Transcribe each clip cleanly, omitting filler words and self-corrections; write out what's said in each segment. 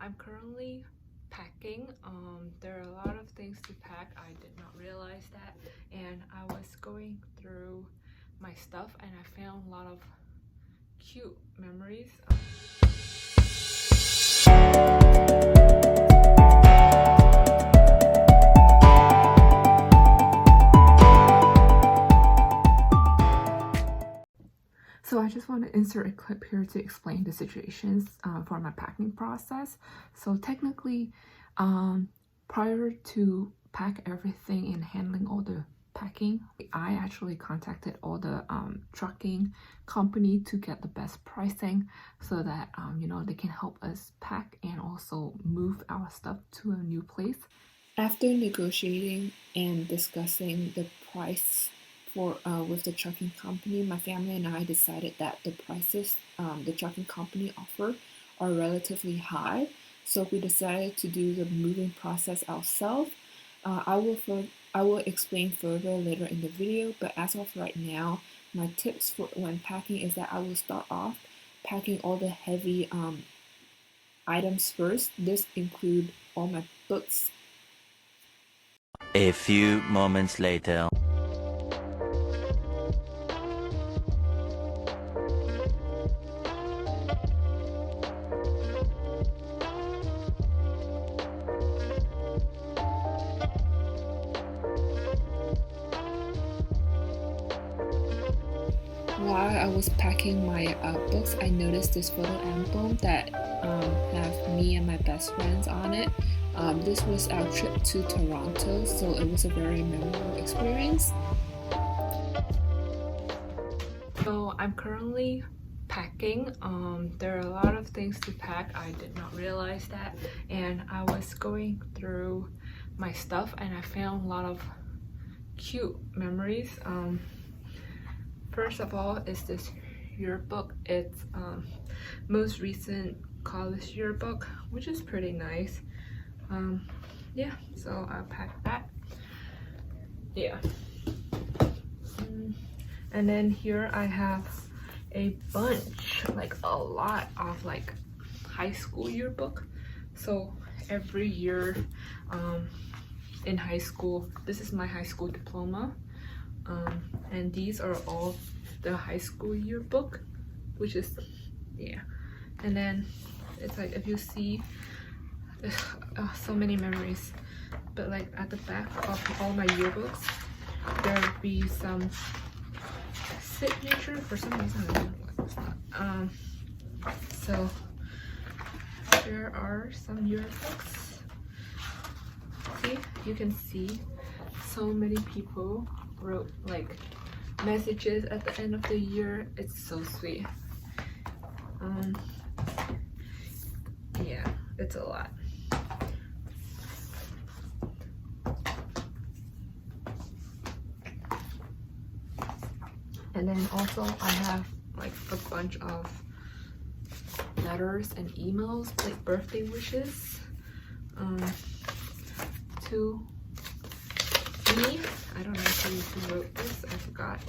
I'm currently packing. There are a lot of things to pack. I did not realize that, and I was going through my stuff and I found a lot of cute memories. So I just want to insert a clip here to explain the situations for my packing process. So technically, prior to pack everything and handling all the packing, I actually contacted all the trucking company to get the best pricing so that they can help us pack and also move our stuff to a new place. After negotiating and discussing the price for with the trucking company, my family and I decided that the prices the trucking company offer are relatively high. So we decided to do the moving process ourselves. I will explain further later in the video, but as of right now, my tips for when packing is that I will start off packing all the heavy items first. This include all my books. A few moments later. While I was packing my books, I noticed this photo album that have me and my best friends on it. This was our trip to Toronto, so it was a very memorable experience. So I'm currently packing. There are a lot of things to pack. I did not realize that, and I was going through my stuff and I found a lot of cute memories. First of all is this yearbook. It's most recent college yearbook, which is pretty nice. Yeah, so I'll pack that. Yeah. And then here I have a bunch, like a lot of like high school yearbook. So every year in high school, this is my high school diploma. And these are all the high school yearbook, which is, yeah. And then it's like, if you see, there's so many memories, but like at the back of all my yearbooks, there will be some signature for some reason. I don't know why it's not. So there are some yearbooks. See, you can see so many people wrote like messages at the end of the year. It's so sweet. Yeah, it's a lot. And then also I have like a bunch of letters and emails, like birthday wishes to me. I don't know who wrote this, I forgot.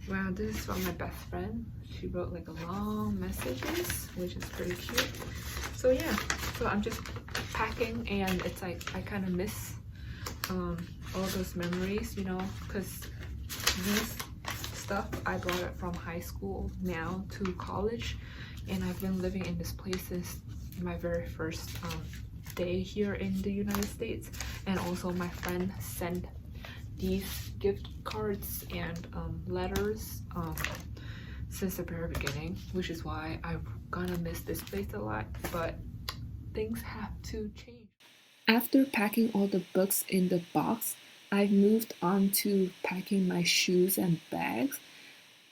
Wow, this is from my best friend. She wrote like a long messages, which is pretty cute. So yeah, so I'm just packing and it's like I kind of miss all those memories, because these stuff I brought it from high school now to college, and I've been living in this place since my very first day here in the United States. And also my friend sent these gift cards and letters since the very beginning, which is why I'm gonna miss this place a lot, but things have to change. After packing all the books in the box, I've moved on to packing my shoes and bags.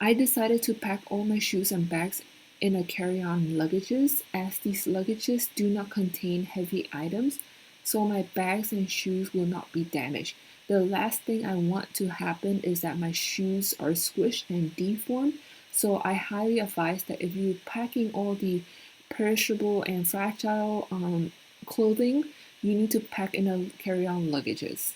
I decided to pack all my shoes and bags in a carry-on luggages, as these luggages do not contain heavy items, so my bags and shoes will not be damaged. The last thing I want to happen is that my shoes are squished and deformed, so I highly advise that if you're packing all the perishable and fragile clothing, you need to pack in a carry-on luggages.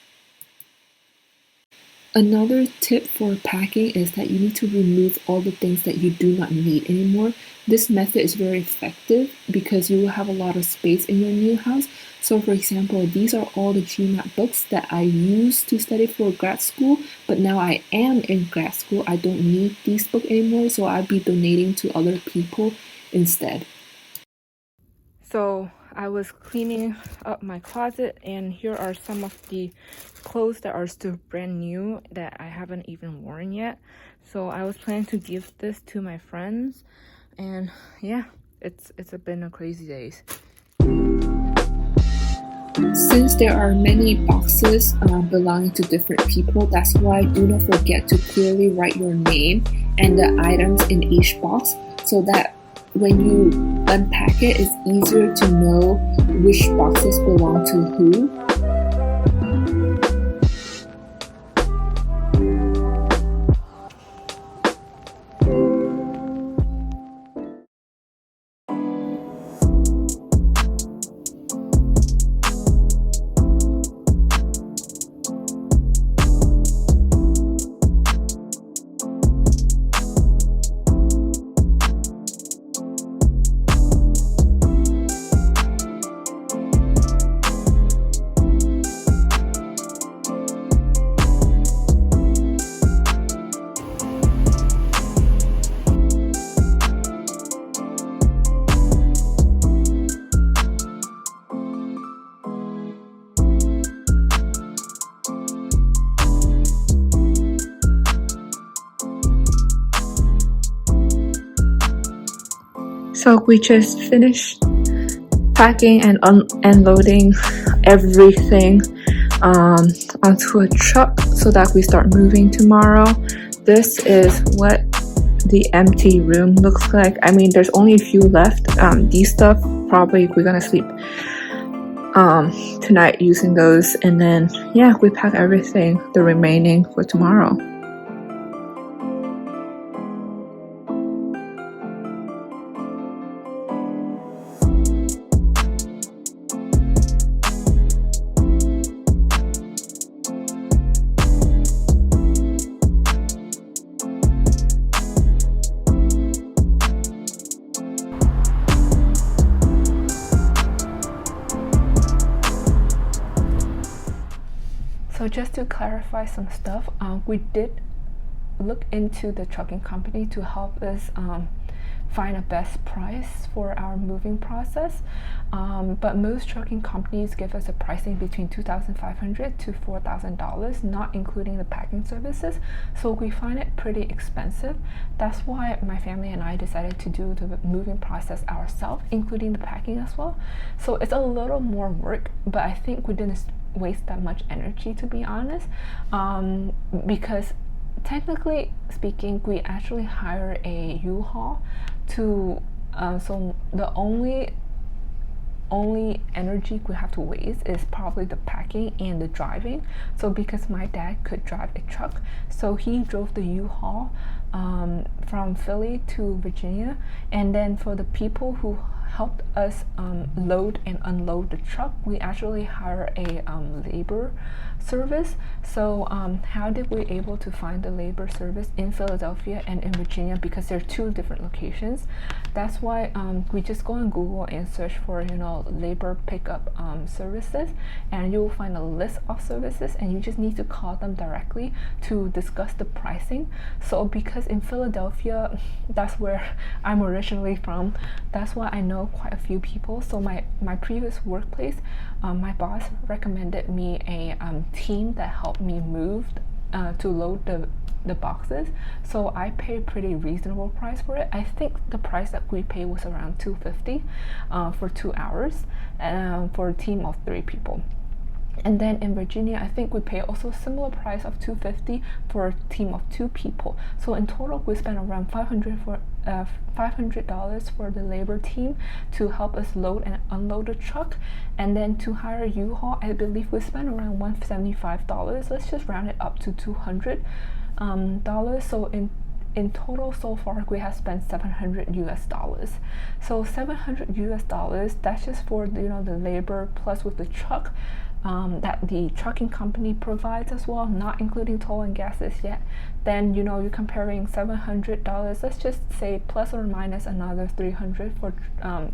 Another tip for packing is that you need to remove all the things that you do not need anymore. This method is very effective because you will have a lot of space in your new house. So for example, these are all the GMAT books that I used to study for grad school, but now I am in grad school. I don't need these books anymore, so I'll be donating to other people instead. So I was cleaning up my closet, and here are some of the clothes that are still brand new that I haven't even worn yet. So I was planning to give this to my friends, and yeah, it's been a crazy days. Since there are many boxes belonging to different people, that's why do not forget to clearly write your name and the items in each box so that when you unpack it, it's easier to know which boxes belong to who. So we just finished packing and unloading everything onto a truck so that we start moving tomorrow. This is what the empty room looks like. I mean, there's only a few left. These stuff, probably we're gonna sleep tonight using those, and then yeah, we pack everything, the remaining, for tomorrow. So just to clarify some stuff, we did look into the trucking company to help us find a best price for our moving process, but most trucking companies give us a pricing between $2,500 to $4,000, not including the packing services, so we find it pretty expensive. That's why my family and I decided to do the moving process ourselves, including the packing as well. So it's a little more work, but I think we didn't waste that much energy, to be honest, because technically speaking, we actually hire a U-Haul to so the only energy we have to waste is probably the packing and the driving. So because my dad could drive a truck, so he drove the U-Haul from Philly to Virginia, and then for the people who helped us load and unload the truck, we actually hire a labor service. So how did we able to find the labor service in Philadelphia and in Virginia? Because they're two different locations. That's why we just go on Google and search for labor pickup services, and you'll find a list of services, and you just need to call them directly to discuss the pricing. So because in Philadelphia, that's where I'm originally from, that's why I know quite a few people. So my previous workplace, my boss recommended me a team that helped me move to load the boxes. So I paid pretty reasonable price for it. I think the price that we paid was around $250 for 2 hours for a team of 3 people. And then in Virginia, I think we pay also similar price of $250 for a team of 2 people. So in total, we spent around $500 for the labor team to help us load and unload the truck. And then to hire U-Haul, I believe we spent around $175. Let's just round it up to $200. So in total so far we have spent $700. So $700, that's just for the labor plus with the truck. that the trucking company provides as well, not including toll and gases yet, then you know you're comparing $700. Let's just say plus or minus another $300 for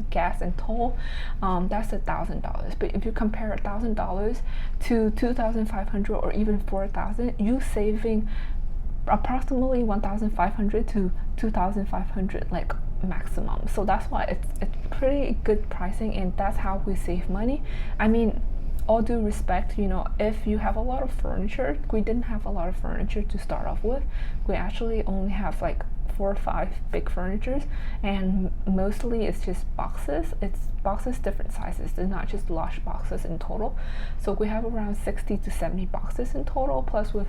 gas and toll. That's $1,000. But if you compare $1,000 to $2,500 or even $4,000, you saving approximately $1,500 to $2,500 like maximum. So that's why it's pretty good pricing, and that's how we save money. I mean, all due respect, you know, if you have a lot of furniture, we didn't have a lot of furniture to start off with. We actually only have like 4 or 5 big furnitures, and mostly it's just boxes. It's boxes different sizes. They're not just large boxes in total. So we have around 60 to 70 boxes in total, plus with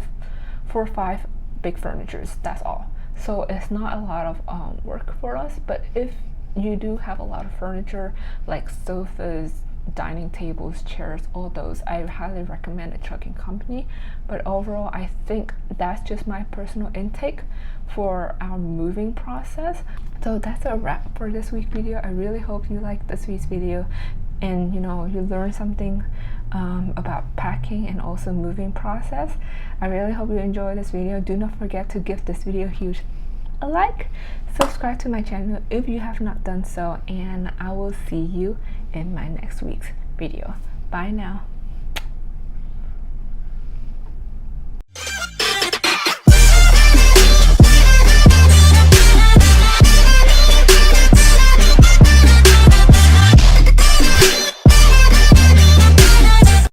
4 or 5 big furnitures. That's all. So it's not a lot of work for us. But if you do have a lot of furniture like sofas, dining tables, chairs, all those, I highly recommend a trucking company. But overall, I think that's just my personal intake for our moving process. So that's a wrap for this week's video. I really hope you liked this week's video, and you know, you learned something about packing and also moving process. I really hope you enjoyed this video. Do not forget to give this video a huge like, subscribe to my channel if you have not done so, and I will see you in my next week's video. Bye now.